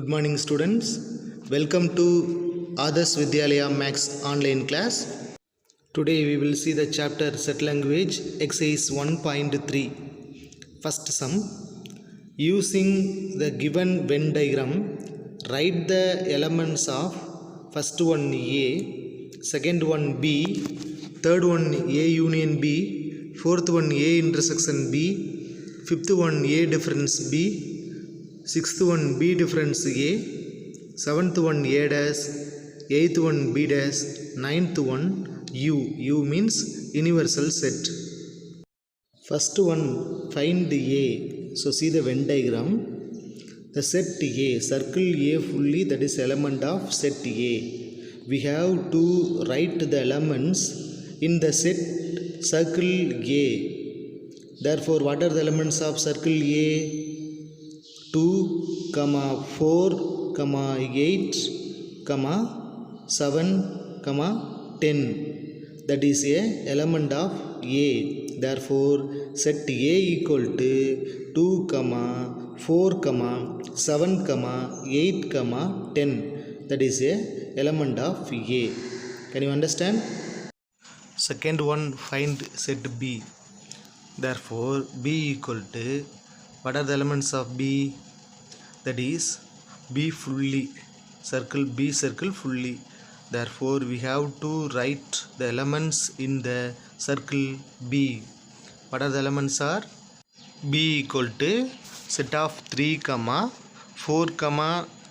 Good morning students. Welcome to Adarsh Vidyalaya Max online class. Today we will see the chapter Set Language exercise 1.3. First sum. Using the given Venn diagram, write the elements of first one A, second one B, third one A union B, fourth one A intersection B, fifth one A difference B, sixth one B difference A, seventh one A dash, eighth one B dash, ninth one U. U means universal set. First one find A. So see the Venn diagram. The set A, circle A fully, that is element of set A. We have to write the elements in the set circle A. Therefore, what are the elements of circle A? 2, 4, 8, 7, 10. That is a element of A. Therefore, set A equal to 2, 4, 7, 8, 10. That is a element of A. Can you understand? Second one, find set B. Therefore, B equal to, what are the elements of B? That is B fully, circle B circle fully. Therefore, we have to write the elements in the circle B. What are the elements are? B equal to set of 3, 4,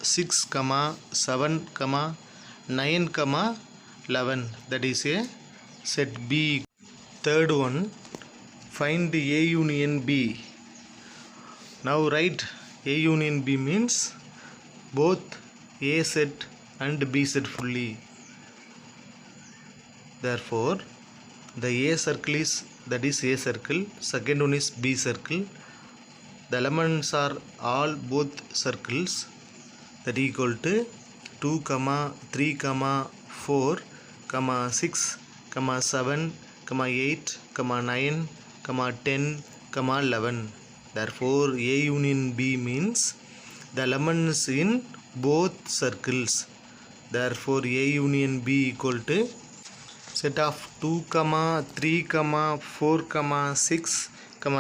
6, 7, 9, 11. That is a set B. Third one, find A union B. Now write A union B means both A set and B set fully. Therefore, the A circle is, that is A circle, second one is B circle. The elements are all both circles, that equal to 2, 3, 4, 6, 7, 8, 9, 10, 11. Therefore, A union B means the elements in both circles. Therefore, A union B equal to set of 2, 3, 4, 6,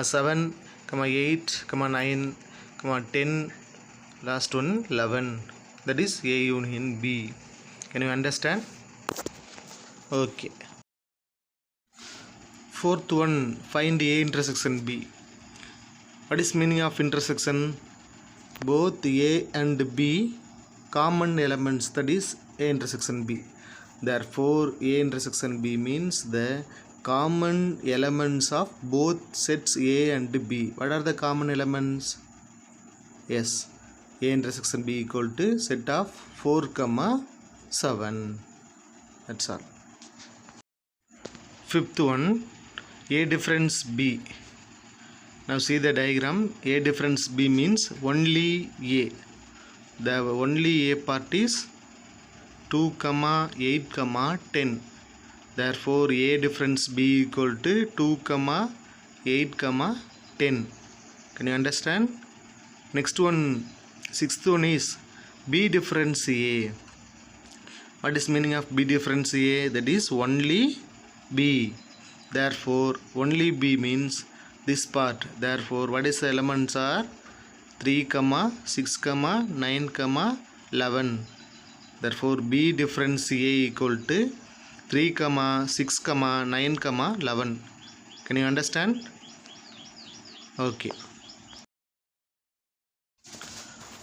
7, 8, 9, 10, last one 11. That is A union B. Can you understand? Okay. Fourth one, find A intersection B. What is meaning of intersection? Both A and B common elements, that is A intersection B. Therefore, A intersection B means the common elements of both sets A and B. What are the common elements? Yes, A intersection B equal to set of 4, 7. That's all. Fifth one, A difference B. Now see the diagram. A difference B means only A. The only A part is 2, 8, 10. Therefore, A difference B equal to 2, 8, 10. Can you understand? Next one, sixth one is B difference A. What is meaning of B difference A? That is only B. Therefore, only B means this part. Therefore, what is the elements are? 3, 6, 9, 11. Therefore, B difference A equal to 3, 6, 9, 11. Can you understand? Okay.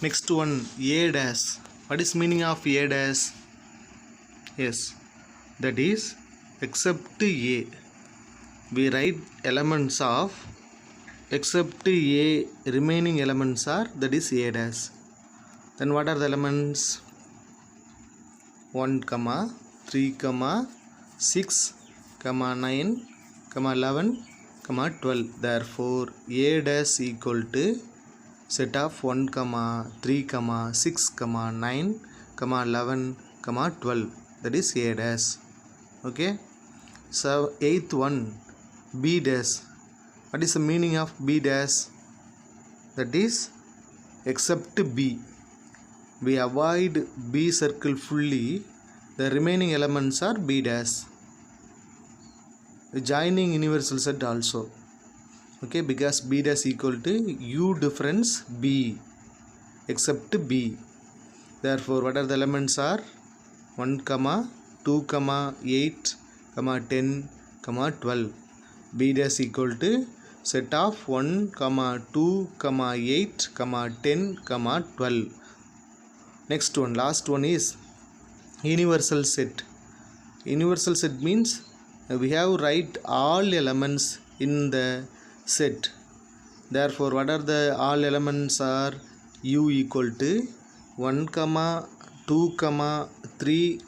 Next one, A dash. What is meaning of A dash? Yes, that is except A. We write elements of except A, remaining elements are, that is A dash. Then what are the elements? 1, 3, 6, 9, 11, 12. Therefore, A dash equal to set of 1, 3, 6, 9, 11, 12. That is A dash. Okay. So, eighth one, B dash. What is the meaning of B dash? That is except B. we avoid B circle fully, the remaining elements are B dash. Joining universal set also. Okay, because B dash equal to U difference B except B. Therefore, what are the elements are 1, 2, 8, 10, 12. B dash equal to set of 1, 2, 8, 10, 12. Next one, last one is universal set. Universal set means we have write all elements in the set. Therefore, what are the all elements are U equal to 1, 2, 3,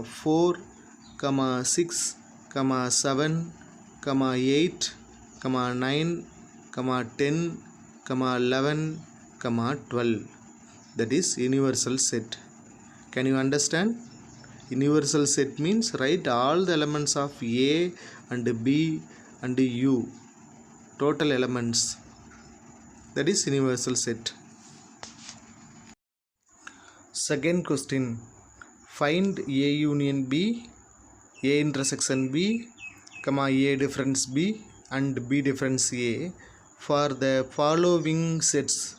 4, 6, 7, 8, 9, 10, 11, 12. That is universal set. Can you understand? Universal set means write all the elements of A and B and U, total elements. That is universal set. Second question, find A union B, A intersection B, A difference B and B difference A for the following sets.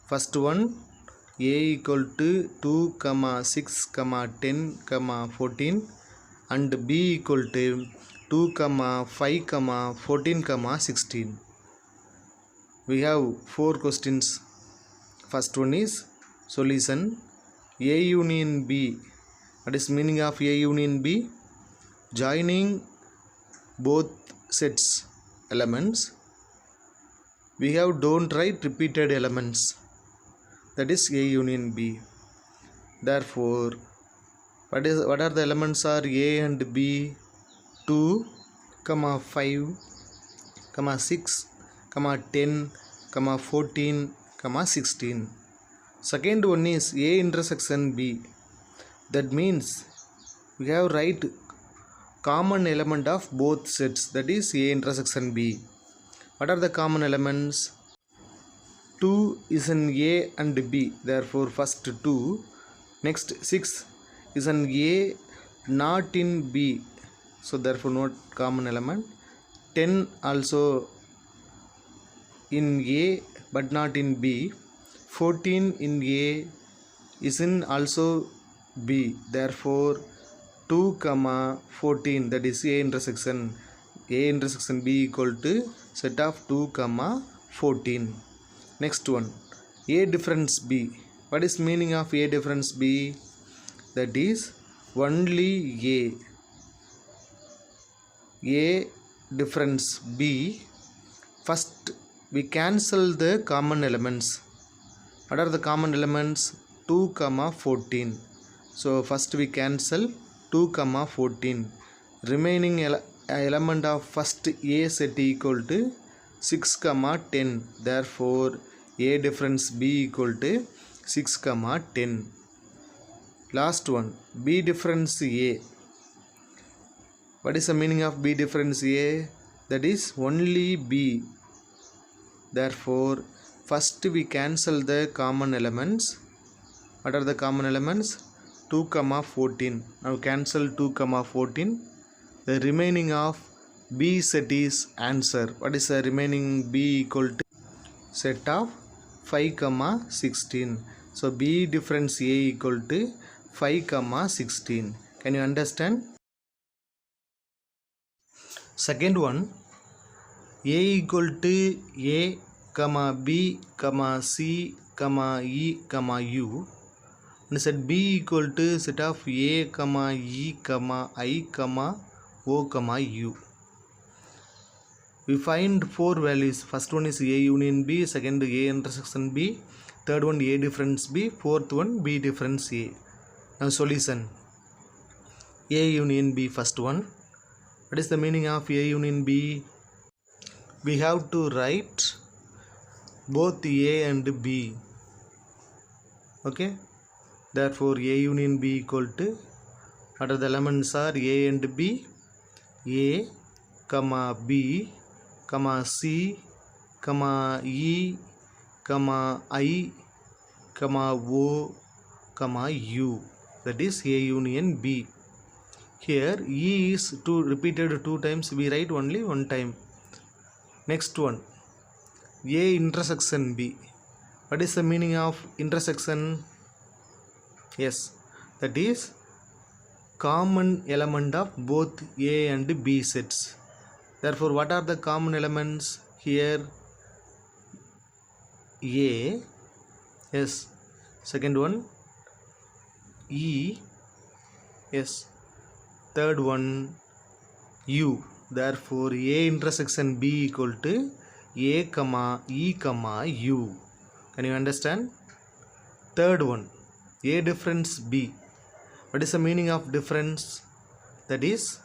First one, A equal to 2, 6, 10, 14 and B equal to 2, 5, 14, 16. We have 4 questions. First one is solution. A union B. What is meaning of A union B? Joining both sets elements. We have don't write repeated elements. That is A union B. Therefore, what are the elements are A and B? 2, 5, 6, 10, 14, 16. Second one is A intersection B. That means we have write common element of both sets. That is A intersection B. What are the common elements? 2 is in A and B. Therefore, first 2. Next 6 is in A not in B. So, therefore, not common element. 10 also in A but not in B. 14 in A is in also B. Therefore, 2, 14, that is A intersection. A intersection B equal to set of 2, 14. Next one, A difference B. What is meaning of A difference B? That is only A difference B. First, we cancel the common elements. What are the common elements? 2, 14. So, first we cancel 2, 14. Remaining element of first A set equal to 6, 10. Therefore, A difference B equal to 6, 10. Last one, B difference A. What is the meaning of B difference A? That is only B. Therefore, first we cancel the common elements. What are the common elements? 2, 14. Now cancel 2, 14. The remaining of B set is answer. What is the remaining B equal to? Set of 5, 16. So B difference A equal to 5, 16. Can you understand? Second one, A equal to A, B, C, E, U. And set B equal to set of A, E, I, O, U. We find 4 values. First one is A union B, second A intersection B, third one A difference B, fourth one B difference A. Now solution. A union B, first one. What is the meaning of A union B? We have to write both A and B. Okay. Therefore, A union B equal to, what are the elements are A and B? A, B, C, E, I, O, comma U, that is A union B. Here E is repeated 2 times, we write only 1 time. Next one, A intersection B. What is the meaning of intersection? Yes, that is common element of both A and B sets. Therefore, what are the common elements here? A, yes. Second one, E, yes. Third one, U. Therefore, A intersection B equal to A comma E comma U. Can you understand? Third one, A difference B. What is the meaning of difference? That is,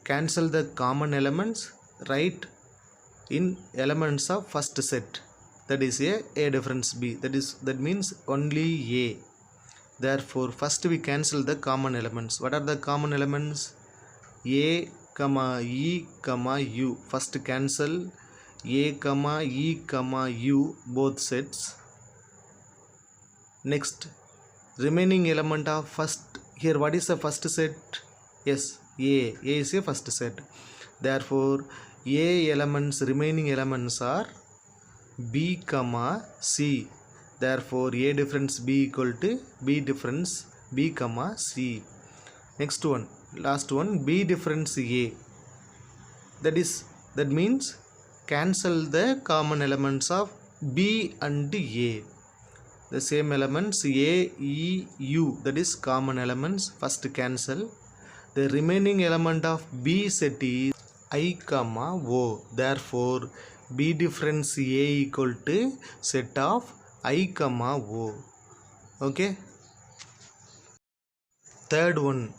cancel the common elements, write in elements of first set. That is A difference B. That means only A. Therefore, first we cancel the common elements. What are the common elements? A comma E comma U. First cancel A comma E comma U both sets. Next, remaining element of first. Here what is the first set? Yes, A is a first set. Therefore, A elements, remaining elements are B comma C. Therefore, A difference B equal to B difference B comma C. Next one, last one, B difference A. That means cancel the common elements of B and A. The same elements A, E, U, that is common elements, first cancel. The remaining element of B set is I comma O. Therefore, B difference A equal to set of I comma O. Okay. Third one,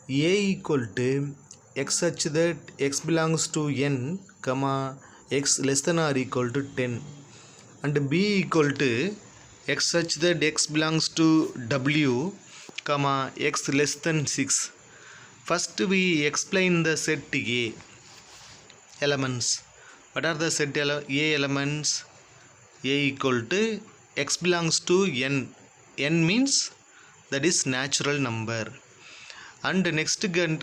A equal to x such that x belongs to n comma x less than or equal to 10, and B equal to x such that x belongs to w comma x less than 6. First we explain the set A elements. What are the set A elements? A equal to x belongs to n. N means that is natural number. And the next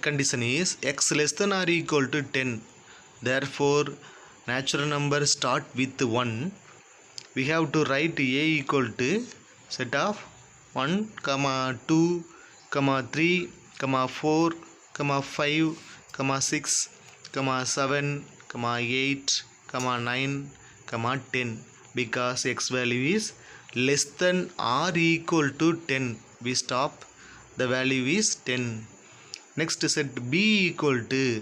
condition is x less than or equal to 10. Therefore, natural number start with 1. We have to write A equal to set of 1, 2, 3, 4, 5, 6, 7, 8, 9, 10. Because x value is less than or equal to 10. We stop. The value is 10. Next set B equal to,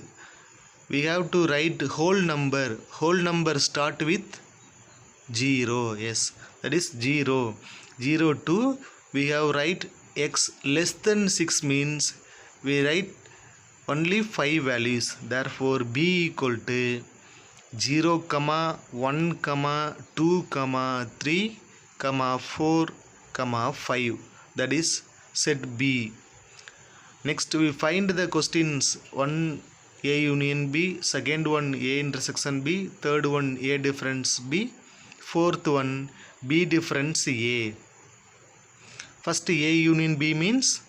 we have to write whole number. Whole number start with 0. Yes, that is 0. 0 to, we have write x less than 6 means we write only 5 values. Therefore, B equal to 0, 1, 2, 3, 4, 5. That is set B. Next we find the questions. One A union B, second one A intersection B, third one A difference B, fourth one B difference A. First A union B means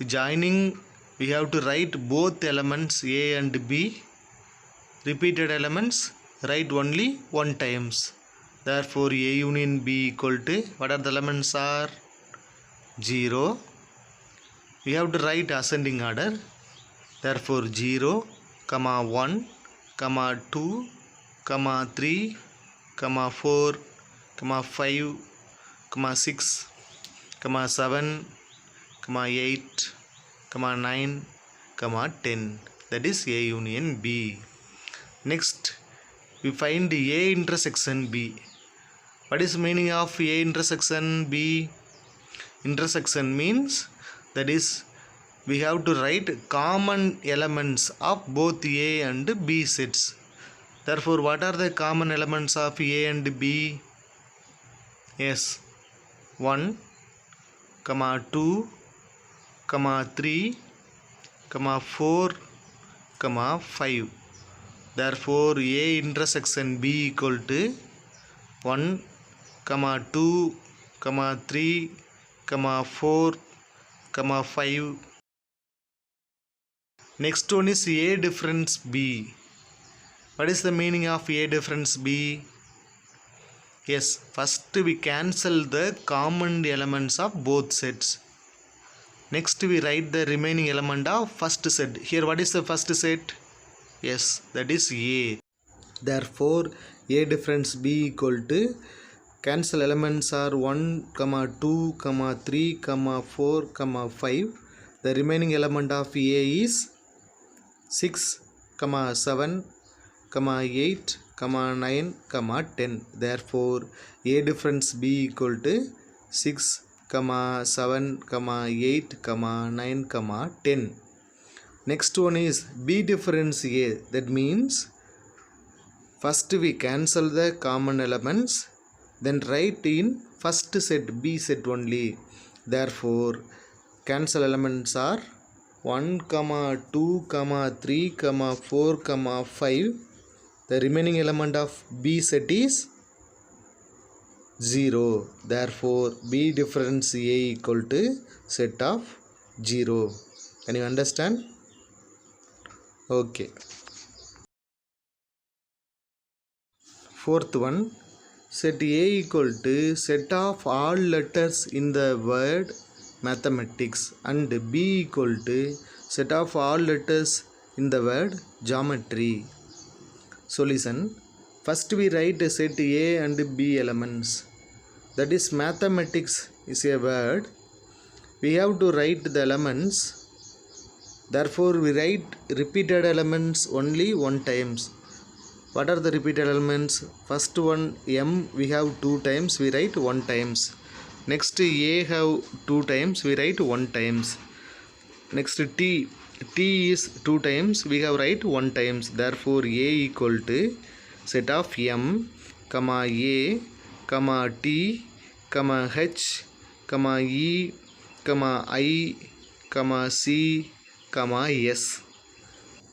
joining, we have to write both elements A and B. Repeated elements write only 1 times. Therefore, A union B equal to, what are the elements are? 0. We have to write ascending order. Therefore, 0, 1, 2, 3, 4, 5, 6, 7, 8, 9, 10. That is A union B. Next, we find A intersection B. What is the meaning of A intersection B? Intersection means, that is, we have to write common elements of both A and B sets. Therefore, what are the common elements of A and B? Yes, 1, 2, 3, 4, 5. Therefore, A intersection B equal to 1, 2, 3, comma 4, comma 5. Next one is A difference B. What is the meaning of A difference B? Yes, first we cancel the common elements of both sets. Next we write the remaining element of first set. Here what is the first set? Yes, that is A. Therefore, A difference B equal to cancel elements are 1, 2, 3, 4, 5. The remaining element of A is 6, 7, 8, 9, 10. Therefore, A difference B equal to 6, 7, 8, 9, 10. Next one is B difference A. That means first we cancel the common elements, then write in first set B set only. Therefore, cancel elements are 1, 2, 3, 4, 5. The remaining element of B set is 0. Therefore, B difference A equal to set of 0. Can you understand? Okay. Fourth one, set A equal to set of all letters in the word mathematics and B equal to set of all letters in the word geometry. Solution. First we write set A and B elements. That is mathematics is a word. We have to write the elements. Therefore we write repeated elements only one times. What are the repeated elements? First one M we have 2 times, we write 1 times. Next A have 2 times, we write 1 times. Next T is 2 times, we have write 1 times. Therefore A equal to set of M, A, T, H, E, I, C, S.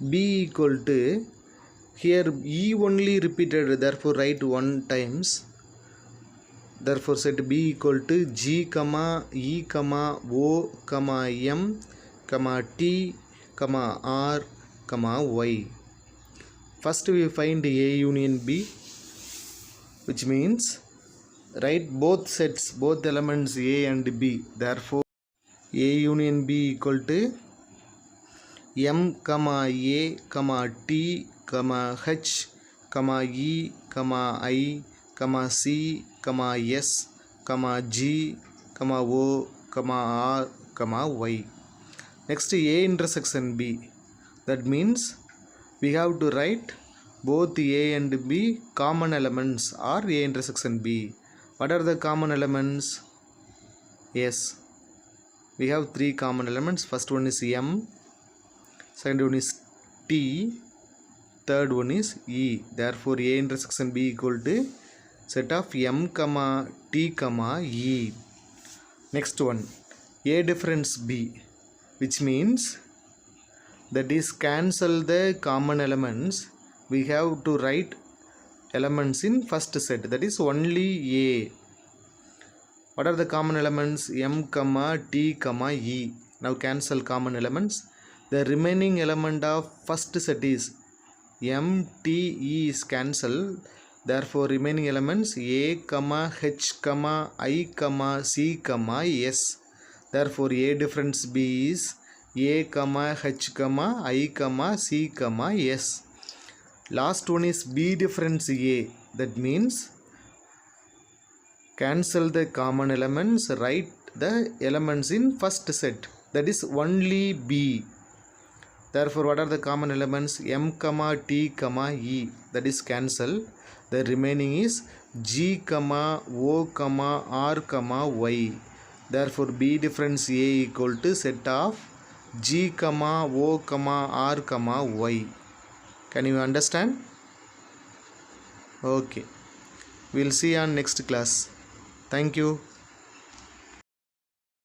B equal to, here E only repeated, therefore write 1 times. Therefore set B equal to G, E, O, M, T, R, Y. First we find A union B, which means write both sets, both elements A and B. Therefore A union B equal to M, A, T, H, E, I, C, S, G, O, R, Y. Next A intersection B. That means we have to write both A and B common elements or A intersection B. What are the common elements? Yes, we have 3 common elements. First one is M, second one is T, third one is E. Therefore A intersection B equal to set of M, T, E. Next one, A difference B, which means that is cancel the common elements. We have to write elements in first set, that is only A. What are the common elements? M, T, E. Now cancel common elements. The remaining element of first set is M, T, E is cancelled. Therefore remaining elements A, H, I, C, S. Therefore A difference B is A, H, I, C, S. Last one is B difference A. That means cancel the common elements, write the elements in first set, that is only B. Therefore what are the common elements? M, T, E, that is cancel. The remaining is G, O, R, Y. Therefore B difference A equal to set of G, O, R, Y. Can you understand? Okay. We'll see on next class. Thank you.